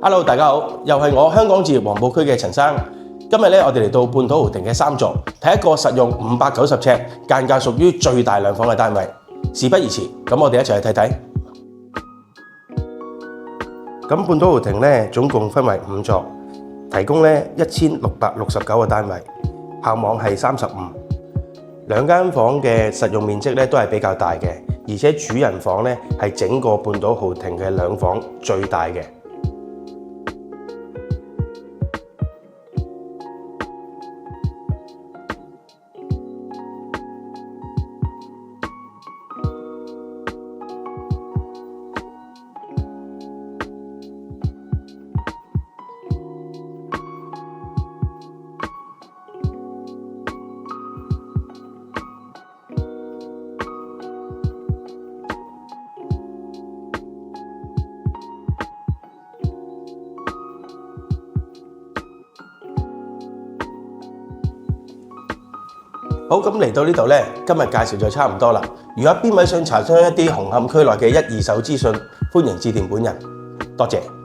Hello， 大家好，又係我香港置業黃埔區嘅陳生。今日咧，我哋嚟到半島豪庭嘅3座，睇一個實用590尺、間隔屬於最大兩房嘅單位。事不宜遲，咁我哋一齊去睇睇。咁半島豪庭咧，總共分為5座，提供咧1669個單位，校網係35。兩間房嘅實用面積咧都係比較大嘅，而且主人房咧係整個半島豪庭嘅兩房最大嘅。好，咁嚟到呢度咧，今日介紹就差唔多啦。如果邊位想查詢一啲紅磡區內嘅1、2手資訊，歡迎致電本人。多謝。